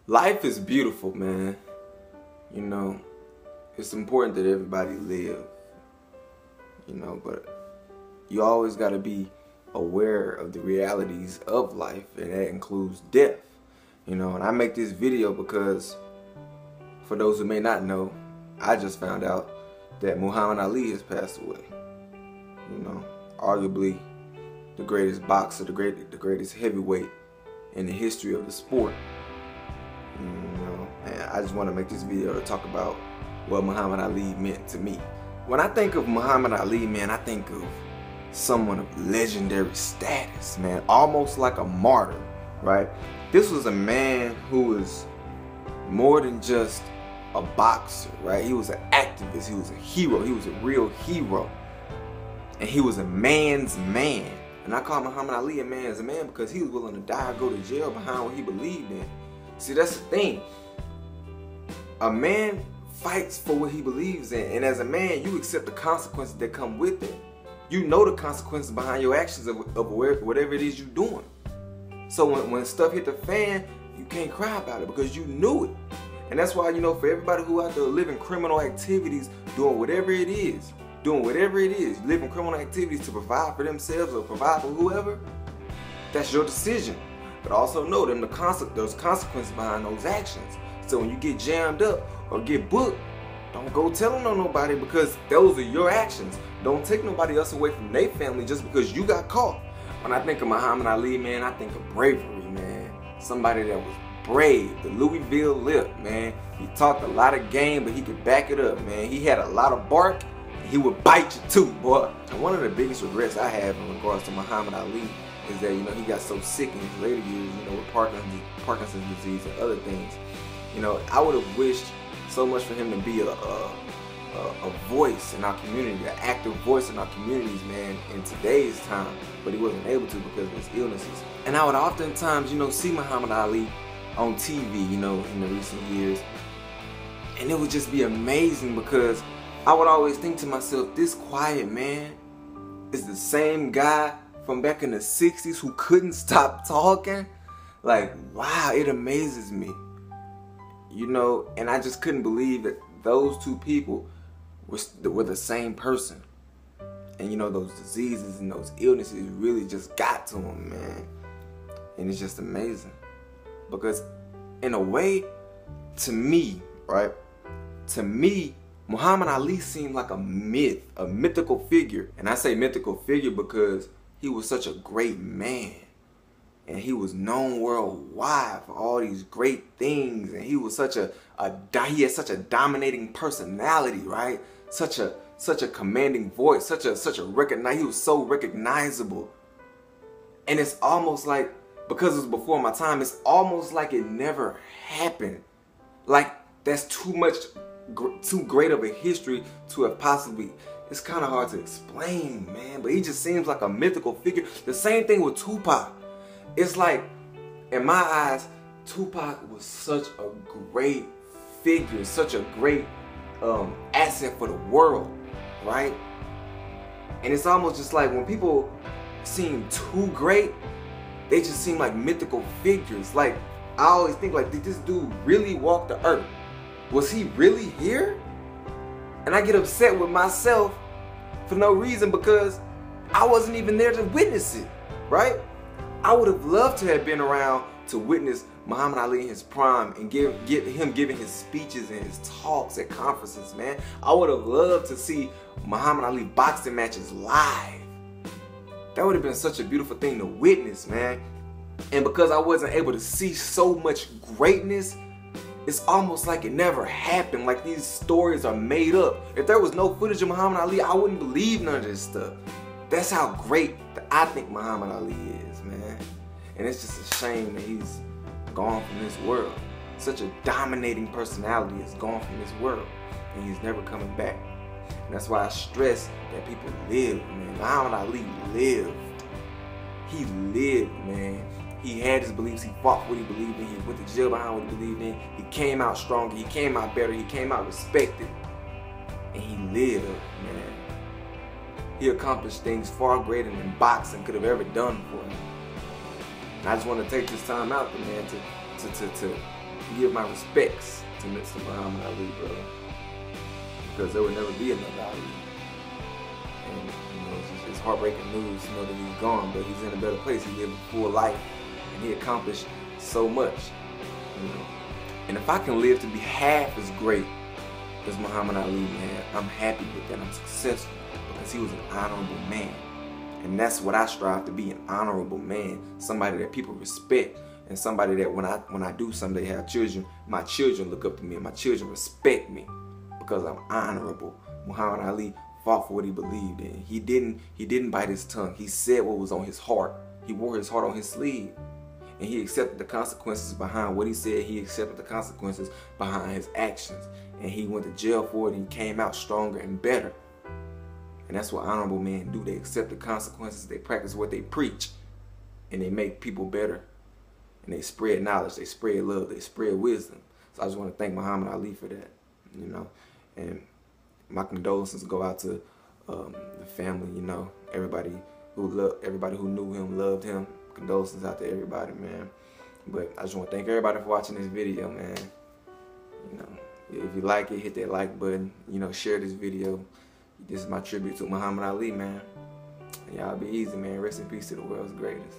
Life is beautiful, man. You know, it's important that everybody live, but you always got to be aware of the realities of life, and that includes death. And I make this video because, for those who may not know, I just found out that Muhammad Ali has passed away. Arguably the greatest boxer, the greatest heavyweight in the history of the sport. And I just want to make this video to talk about what Muhammad Ali meant to me. When I think of Muhammad Ali, man, I think of someone of legendary status, man, almost like a martyr, right? This was a man who was more than just a boxer, right? He was an activist, he was a hero, he was a real hero, and he was a man's man. And I call Muhammad Ali a man's man because he was willing to die or go to jail behind what he believed in. See, that's the thing. A man fights for what he believes in, and as a man, you accept the consequences that come with it. You know the consequences behind your actions of whatever it is you're doing. So when stuff hit the fan, you can't cry about it because you knew it. And that's why, for everybody who out there living criminal activities, doing whatever it is, living criminal activities to provide for themselves or provide for whoever, that's your decision. But also know there's consequences behind those actions. So when you get jammed up or get booked, don't go telling on nobody because those are your actions. Don't take nobody else away from their family just because you got caught. When I think of Muhammad Ali, man, I think of bravery, man. Somebody that was brave, the Louisville Lip, man. He talked a lot of game, but he could back it up, man. He had a lot of bark, and he would bite you too, boy. And one of the biggest regrets I have in regards to Muhammad Ali is that, he got so sick in his later years, with Parkinson's disease and other things. I would have wished so much for him to be a voice in our community, an active voice in our communities, man, in today's time. But he wasn't able to because of his illnesses. And I would oftentimes, see Muhammad Ali on TV, in the recent years. And it would just be amazing because I would always think to myself, this quiet man is the same guy from back in the 60s who couldn't stop talking. Like, wow, it amazes me. And I just couldn't believe that those two people were the same person. And those diseases and those illnesses really just got to him, man. And it's just amazing. Because in a way, to me, right? To me, Muhammad Ali seemed like a myth, a mythical figure. And I say mythical figure because he was such a great man. And he was known worldwide for all these great things. And he was he had such a dominating personality, right? Such a commanding voice, he was so recognizable. And it's almost like, because it was before my time, it's almost like it never happened. Like, that's too great of a history to have possibly, it's kind of hard to explain, man. But he just seems like a mythical figure. The same thing with Tupac. It's like, in my eyes, Tupac was such a great figure, such a great asset for the world, right? And it's almost just like when people seem too great, they just seem like mythical figures. Like, I always think, like, did this dude really walk the earth? Was he really here? And I get upset with myself for no reason because I wasn't even there to witness it, right? I would have loved to have been around to witness Muhammad Ali in his prime and get him giving his speeches and his talks at conferences, man. I would have loved to see Muhammad Ali boxing matches live. That would have been such a beautiful thing to witness, man. And because I wasn't able to see so much greatness, it's almost like it never happened. Like, these stories are made up. If there was no footage of Muhammad Ali, I wouldn't believe none of this stuff. That's how great I think Muhammad Ali is, man. And it's just a shame that he's gone from this world. Such a dominating personality is gone from this world, and he's never coming back. And that's why I stress that people live, man. Muhammad Ali lived. He lived, man. He had his beliefs. He fought for what he believed in. He went to jail behind what he believed in. He came out stronger. He came out better. He came out respected. And he lived, man. He accomplished things far greater than boxing could have ever done for him. And I just want to take this time out, man, to give my respects to Mr. Muhammad Ali, brother, because there will never be another Ali. And you know, it's heartbreaking news to know that he's gone, but he's in a better place. He lived a full life, and he accomplished so much. You know, and if I can live to be half as great as Muhammad Ali, man, I'm happy with that. I'm successful because he was an honorable man, and that's what I strive to be—an honorable man, somebody that people respect. And somebody that when I do someday have children, my children look up to me and my children respect me because I'm honorable. Muhammad Ali fought for what he believed in. He didn't bite his tongue. He said what was on his heart. He wore his heart on his sleeve. And he accepted the consequences behind what he said. He accepted the consequences behind his actions. And he went to jail for it, and he came out stronger and better. And that's what honorable men do. They accept the consequences. They practice what they preach. And they make people better. And they spread knowledge, they spread love, they spread wisdom. So I just want to thank Muhammad Ali for that, you know. And my condolences go out to the family, you know. Everybody who knew him, loved him. Condolences out to everybody, man. But I just want to thank everybody for watching this video, man. You know, if you like it, hit that like button. You know, share this video. This is my tribute to Muhammad Ali, man. Y'all be easy, man. Rest in peace to the world's greatest.